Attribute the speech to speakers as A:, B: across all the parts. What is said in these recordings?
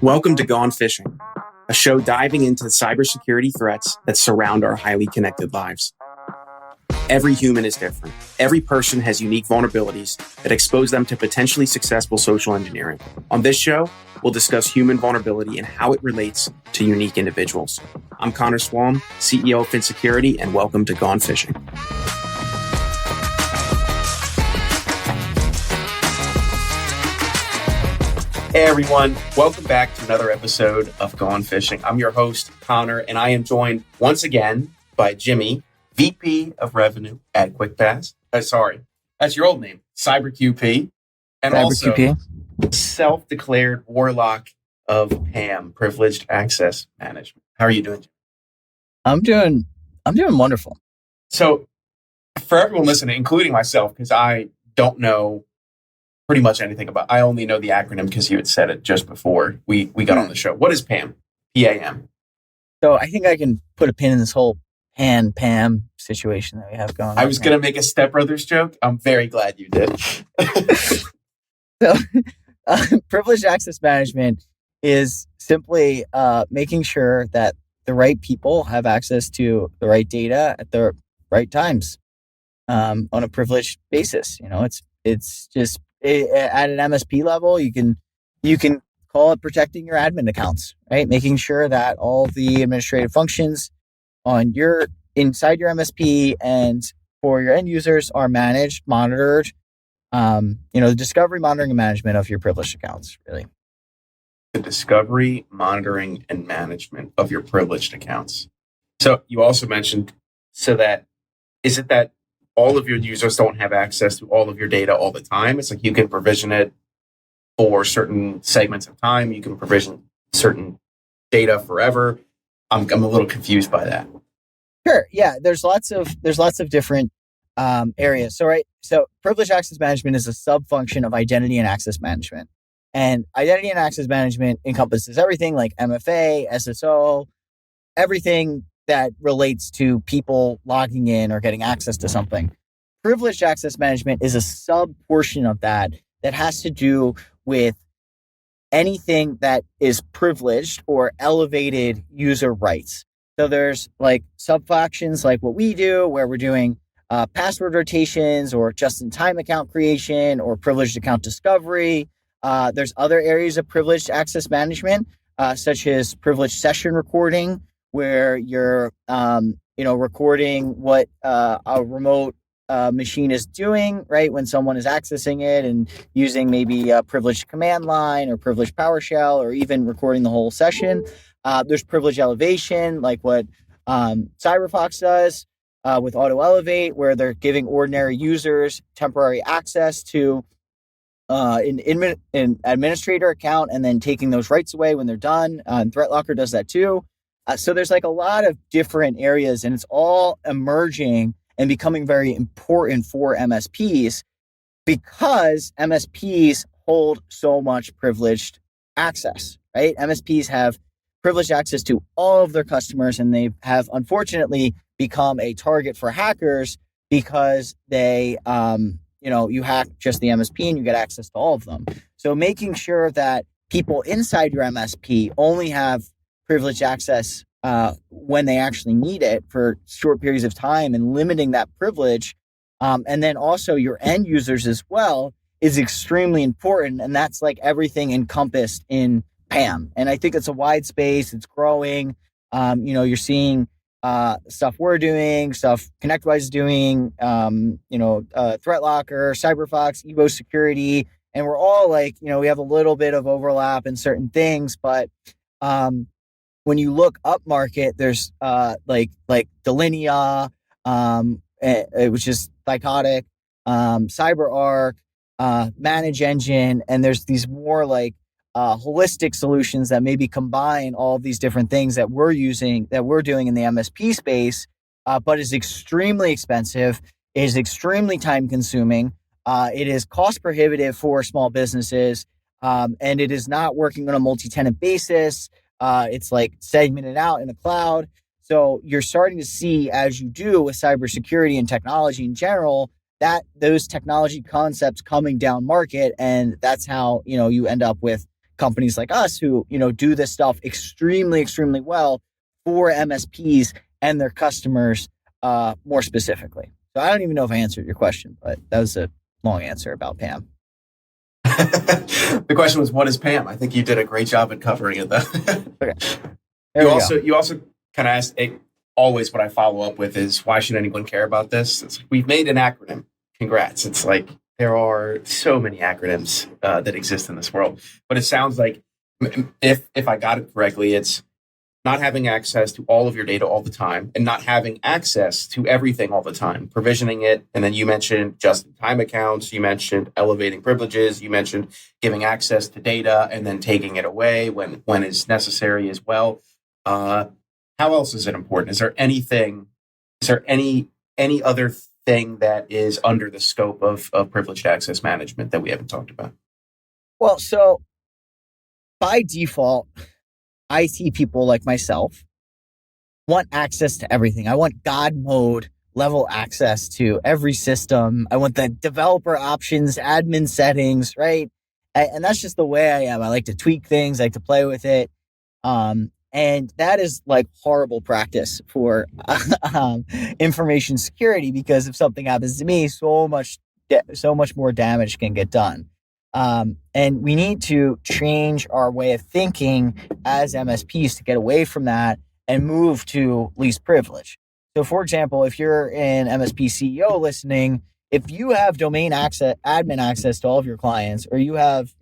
A: Welcome to Gone Fishing, a show diving into the cybersecurity threats that surround our highly connected lives. Every human is different. Every person has unique vulnerabilities that expose them to potentially successful social engineering. On this show, we'll discuss human vulnerability and how it relates to unique individuals. I'm Connor Swalm, CEO of Phin Securities, and welcome to Gone Fishing. Hey everyone, welcome back to another episode of Gone Fishing. I'm your host, Connor, and I am joined once again by Jimmy, VP of Revenue at QuickPass. Sorry, that's your old name, CyberQP, and also self-declared warlock of PAM, Privileged Access Management. How are you doing, Jimmy?
B: I'm doing wonderful.
A: So, for everyone listening, including myself, because I don't know pretty much anything about. I only know the acronym because you had said it just before we got on the show. What is PAM? PAM.
B: So I think I can put a pin in this whole PAM situation that we have going on.
A: I was going to make a Step Brothers joke. I'm very glad you did.
B: So privileged access management is simply making sure that the right people have access to the right data at the right times on a privileged basis. You know, it's just at an MSP level, you can call it protecting your admin accounts, right? Making sure that all the administrative functions inside your MSP and for your end users are managed, monitored. The discovery, monitoring, and management of your privileged accounts, really.
A: The discovery, monitoring, and management of your privileged accounts. So you also mentioned, is it that all of your users don't have access to all of your data all the time? It's like you can provision it for certain segments of time. You can provision certain data forever. I'm a little confused by that.
B: Sure. Yeah. There's lots of different areas. So privileged access management is a sub-function of identity and access management. And identity and access management encompasses everything like MFA, SSO, everything that relates to people logging in or getting access to something. Privileged access management is a sub portion of that has to do with anything that is privileged or elevated user rights. So there's like sub-factions like what we do, where we're doing password rotations or just-in-time account creation or privileged account discovery. There's other areas of privileged access management, such as privileged session recording, where you're, recording what a remote machine is doing, right? When someone is accessing it and using maybe a privileged command line or privileged PowerShell, or even recording the whole session. There's privilege elevation, like what CyberFox does with Auto Elevate, where they're giving ordinary users temporary access to an administrator account and then taking those rights away when they're done. And ThreatLocker does that too. So there's like a lot of different areas, and it's all emerging and becoming very important for MSPs because MSPs hold so much privileged access, right? MSPs have privileged access to all of their customers, and they have unfortunately become a target for hackers because they, you hack just the MSP and you get access to all of them. So making sure that people inside your MSP only have privileged access when they actually need it for short periods of time, and limiting that privilege, and then also your end users as well, is extremely important. And that's like everything encompassed in PAM. And I think it's a wide space. It's growing. You're seeing stuff we're doing, stuff ConnectWise is doing, ThreatLocker, CyberFox, Evo Security, and we're all like, we have a little bit of overlap in certain things, but when you look up market, there's like Delinea, which is Psychotic, CyberArk, Manage Engine, and there's these more like holistic solutions that maybe combine all of these different things that we're doing in the MSP space, but is extremely expensive, is extremely time consuming. It is cost prohibitive for small businesses, and it is not working on a multi-tenant basis. It's like segmented out in the cloud. So you're starting to see, as you do with cybersecurity and technology in general, that those technology concepts coming down market, and that's how you end up with companies like us who, do this stuff extremely, extremely well for MSPs and their customers more specifically. So I don't even know if I answered your question, but that was a long answer about PAM.
A: The question was, what is PAM? I think you did a great job at covering it, though.
B: Okay.
A: You also kind of asked, always what I follow up with is, why should anyone care about this? It's like, we've made an acronym. Congrats. It's like, there are so many acronyms that exist in this world. But it sounds like, if I got it correctly, it's not having access to all of your data all the time and not having access to everything all the time, provisioning it. And then you mentioned just-in-time accounts. You mentioned elevating privileges. You mentioned giving access to data and then taking it away when it's necessary as well. How else is it important? Is there any other thing that is under the scope of privileged access management that we haven't talked about?
B: Well, so by default, IT people like myself want access to everything. I want God mode level access to every system. I want the developer options, admin settings, right? And that's just the way I am. I like to tweak things, I like to play with it. And that is like horrible practice for information security, because if something happens to me, so much more damage can get done. And we need to change our way of thinking as MSPs to get away from that and move to least privilege. So, for example, if you're an MSP CEO listening, if you have domain access, admin access to all of your clients, or you have,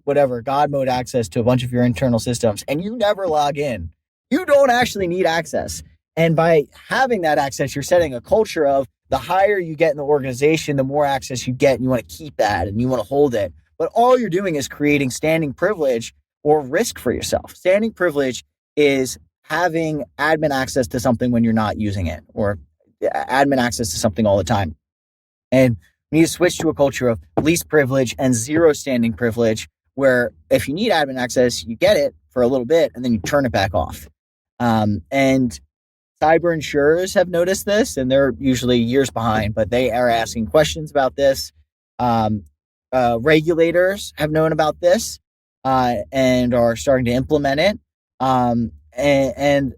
B: whatever, God mode access to a bunch of your internal systems, and you never log in, you don't actually need access. And by having that access, you're setting a culture of the higher you get in the organization, the more access you get, and you want to keep that and you want to hold it. But all you're doing is creating standing privilege or risk for yourself. Standing privilege is having admin access to something when you're not using it, or admin access to something all the time. And we need to switch to a culture of least privilege and zero standing privilege, where if you need admin access, you get it for a little bit and then you turn it back off. And cyber insurers have noticed this, and they're usually years behind, but they are asking questions about this. Regulators have known about this and are starting to implement it. And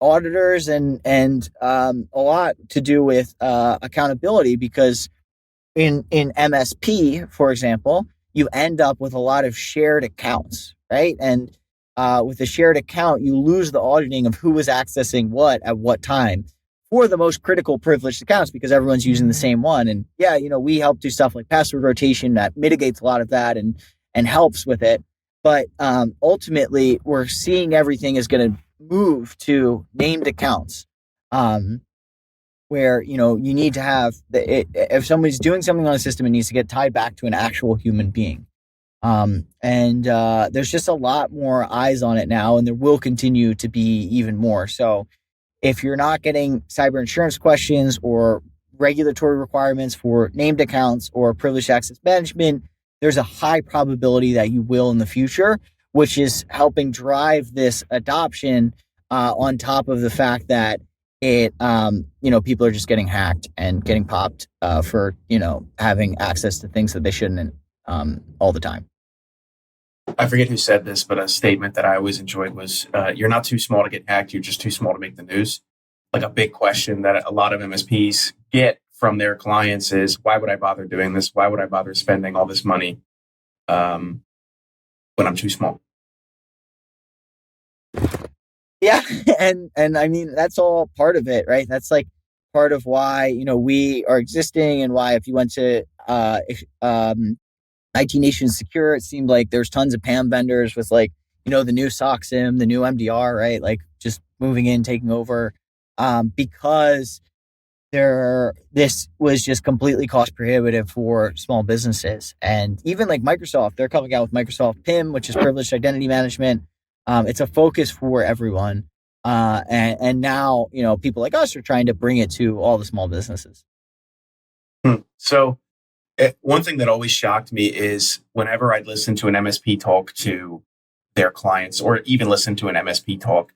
B: auditors and a lot to do with accountability, because in MSP, for example, you end up with a lot of shared accounts, right? And with a shared account, you lose the auditing of who was accessing what at what time for the most critical privileged accounts, because everyone's using the same one. And we help do stuff like password rotation that mitigates a lot of that and helps with it. But ultimately, we're seeing everything is going to move to named accounts, where you need to have if somebody's doing something on a system, it needs to get tied back to an actual human being. And there's just a lot more eyes on it now, and there will continue to be even more. So if you're not getting cyber insurance questions or regulatory requirements for named accounts or privileged access management, there's a high probability that you will in the future, which is helping drive this adoption on top of the fact that it, people are just getting hacked and getting popped for, having access to things that they shouldn't all the time.
A: I forget who said this, but a statement that I always enjoyed was, you're not too small to get hacked. You're just too small to make the news. Like, a big question that a lot of MSPs get from their clients is, why would I bother doing this? Why would I bother spending all this money when I'm too small?
B: Yeah. And I mean, that's all part of it, right? That's like part of why, we are existing, and why if you went to IT Nation Secure, it seemed like there's tons of PAM vendors with the new SOC SIM, the new MDR, right? Like just moving in, taking over, because this was just completely cost prohibitive for small businesses. And even like Microsoft, they're coming out with Microsoft PIM, which is privileged identity management. It's a focus for everyone. And now, people like us are trying to bring it to all the small businesses.
A: So one thing that always shocked me is whenever I'd listen to an MSP talk to their clients, or even listen to an MSP talk,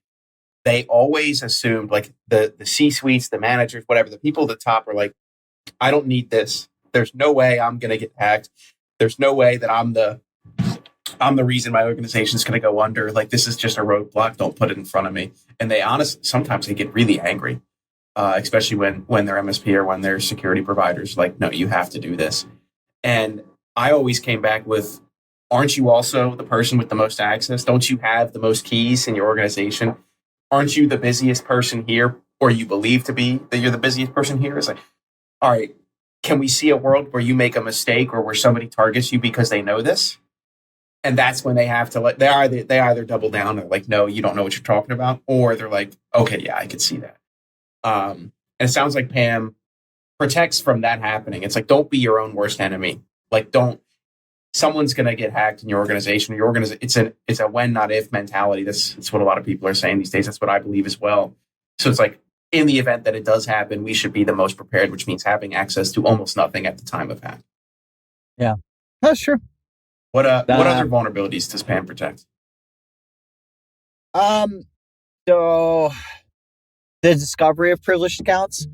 A: they always assumed, like, the C-suites, the managers, whatever, the people at the top are like, I don't need this. There's no way I'm going to get hacked. There's no way that I'm the I'm the reason my organization's going to go under. Like, this is just a roadblock. Don't put it in front of me. And they honestly, sometimes they get really angry, especially when they're MSP or when they're security providers. Like, no, you have to do this. And I always came back with, aren't you also the person with the most access? Don't you have the most keys in your organization? Aren't you the busiest person here, or you believe to be that you're the busiest person here? It's like, all right, can we see a world where you make a mistake or where somebody targets you because they know this? And that's when they have to, like, they either double down and like, no, you don't know what you're talking about, or they're like, okay, yeah, I could see that. And it sounds like PAM protects from that happening. It's like, don't be your own worst enemy. Like, don't, someone's going to get hacked in your organization. It's a when, not if mentality. That's what a lot of people are saying these days. That's what I believe as well. So it's like, in the event that it does happen, we should be the most prepared, which means having access to almost nothing at the time of hack.
B: Yeah, that's true.
A: What other vulnerabilities does PAM protect?
B: So the discovery of privileged accounts.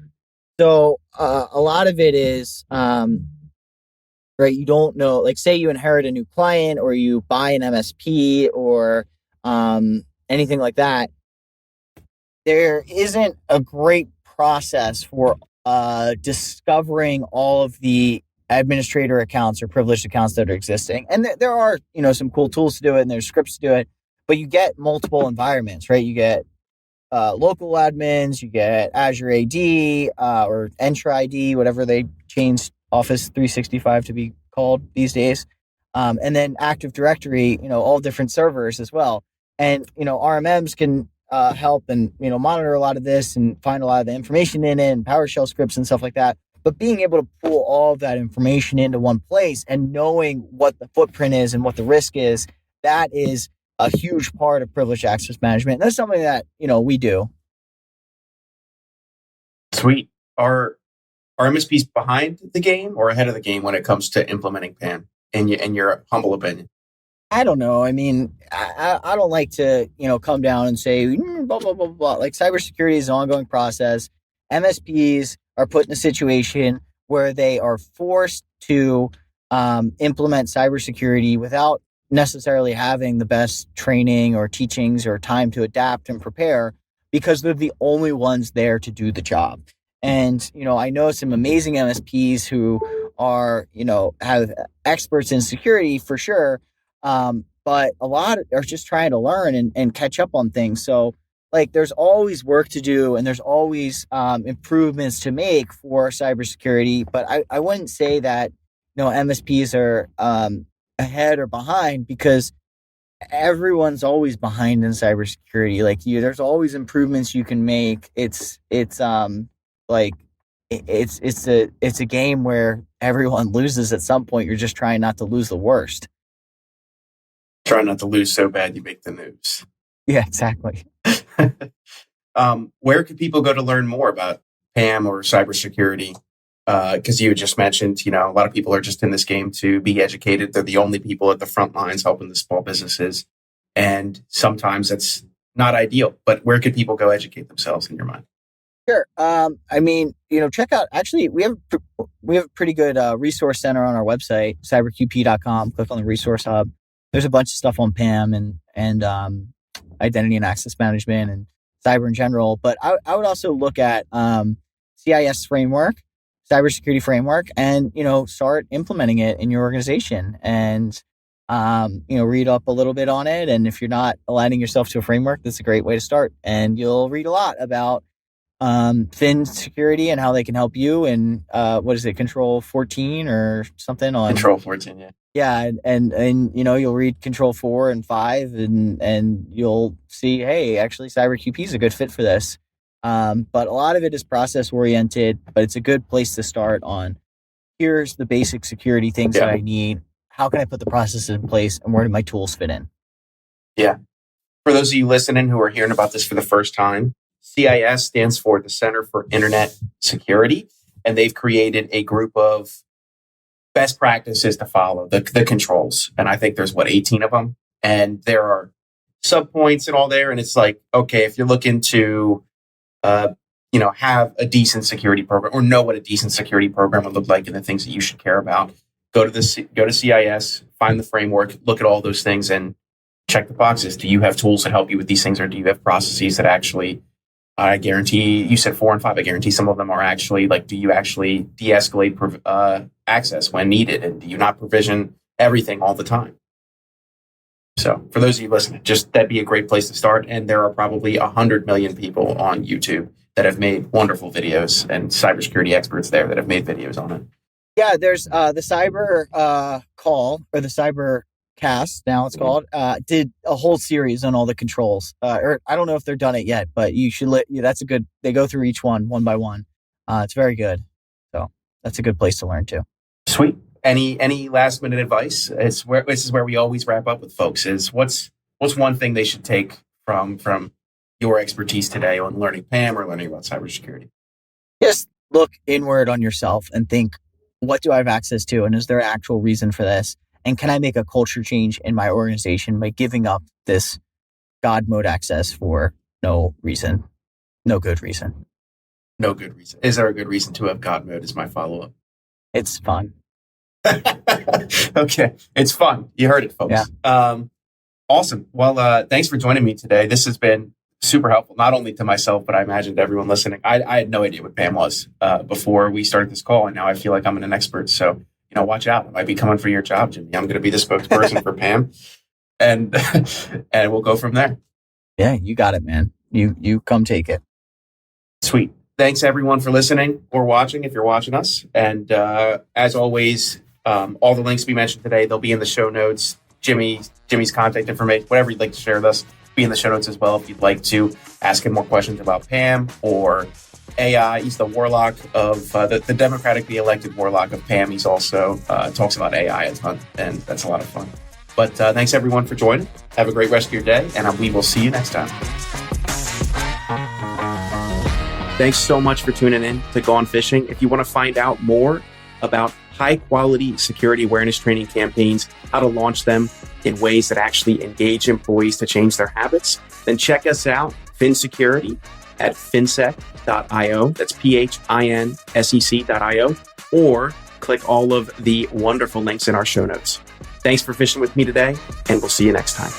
B: So a lot of it is right. You don't know, like, say you inherit a new client or you buy an MSP or anything like that. There isn't a great process for discovering all of the administrator accounts or privileged accounts that are existing. And there are, some cool tools to do it and there's scripts to do it, but you get multiple environments, right? You get local admins, you get Azure AD or Entra ID, whatever they changed Office 365 to be called these days. And then Active Directory, all different servers as well. And, RMMs can help and, monitor a lot of this and find a lot of the information in it and PowerShell scripts and stuff like that. But being able to pull all of that information into one place and knowing what the footprint is and what the risk is, that is a huge part of privileged access management. And that's something that, we do.
A: Sweet. Are MSPs behind the game or ahead of the game when it comes to implementing PAM, in your humble opinion?
B: I don't know. I mean, I don't like to, come down and say, blah, blah, blah, blah. Like, cybersecurity is an ongoing process. MSPs are put in a situation where they are forced to implement cybersecurity without necessarily having the best training or teachings or time to adapt and prepare, because they're the only ones there to do the job. And, I know some amazing MSPs who are, have experts in security for sure. But a lot are just trying to learn and catch up on things. So, like, there's always work to do and there's always improvements to make for cybersecurity. But I wouldn't say that, MSPs are ahead or behind, because everyone's always behind in cybersecurity. Like, there's always improvements you can make. It's a game where everyone loses at some point. You're just trying not to lose the worst.
A: Try not to lose so bad you make the news.
B: Yeah, exactly.
A: Where could people go to learn more about PAM or cybersecurity? Because you just mentioned, a lot of people are just in this game to be educated. They're the only people at the front lines helping the small businesses. And sometimes that's not ideal. But where could people go educate themselves in your mind?
B: Sure. Check out, actually, we have a pretty good resource center on our website, cyberqp.com. Click on the resource hub. There's a bunch of stuff on PAM and identity and access management and cyber in general. But I would also look at CIS framework, cybersecurity framework, and, start implementing it in your organization and, read up a little bit on it. And if you're not aligning yourself to a framework, that's a great way to start. And you'll read a lot about Phin Security and how they can help you. And what is it, Control 14 or something on
A: Control 14, yeah.
B: Yeah, and you'll read Control 4 and 5 and you'll see, hey, actually CyberQP is a good fit for this. But a lot of it is process oriented, but it's a good place to start on, here's the basic security things that I need. How can I put the processes in place, and where do my tools fit in?
A: Yeah. For those of you listening who are hearing about this for the first time, CIS stands for the Center for Internet Security, and they've created a group of best practices to follow, the controls. And I think there's 18 of them. And there are sub points and all there. And it's like, okay, if you're looking to, have a decent security program or know what a decent security program would look like and the things that you should care about, go to CIS, find the framework, look at all those things and check the boxes. Do you have tools that help you with these things, or do you have processes that actually, I guarantee, you said 4 and 5, I guarantee some of them are actually like, do you actually de-escalate access when needed? And do you not provision everything all the time? So for those of you listening, just that'd be a great place to start. And there are probably 100 million people on YouTube that have made wonderful videos, and cybersecurity experts there that have made videos on it.
B: Yeah, there's the cyber call, or the cyber cast now it's called, did a whole series on all the controls. Or I don't know if they're done it yet, but you should that's a good, they go through each one by one. It's very good. So that's a good place to learn too.
A: Sweet. Any last minute advice? This is where we always wrap up with folks, is what's one thing they should take from your expertise today on learning PAM or learning about cybersecurity?
B: Just look inward on yourself and think, what do I have access to? And is there an actual reason for this? And can I make a culture change in my organization by giving up this God mode access for no reason? No good reason.
A: No good reason. Is there a good reason to have God mode is my follow-up.
B: It's fun.
A: Okay. It's fun. You heard it, folks.
B: Yeah.
A: Awesome. Well, thanks for joining me today. This has been super helpful, not only to myself, but I imagine to everyone listening. I had no idea what PAM was before we started this call, and now I feel like I'm an expert. So, watch out. I might be coming for your job, Jimmy. I'm going to be the spokesperson for PAM, and we'll go from there.
B: Yeah, you got it, man. You come take it.
A: Sweet. Thanks, everyone, for listening or watching, if you're watching us. And as always, all the links we mentioned today, they'll be in the show notes. Jimmy's contact information, whatever you'd like to share with us, be in the show notes as well if you'd like to ask him more questions about PAM or AI. He's the warlock of the democratically elected warlock of PAM. He's also talks about AI a ton, and that's a lot of fun. But thanks, everyone, for joining. Have a great rest of your day, and we will see you next time. Thanks so much for tuning in to Gone Fishing. If you want to find out more about high-quality security awareness training campaigns, how to launch them in ways that actually engage employees to change their habits, then check us out, Phin Security, at phinsec.io. That's phinsec.io. Or click all of the wonderful links in our show notes. Thanks for fishing with me today, and we'll see you next time.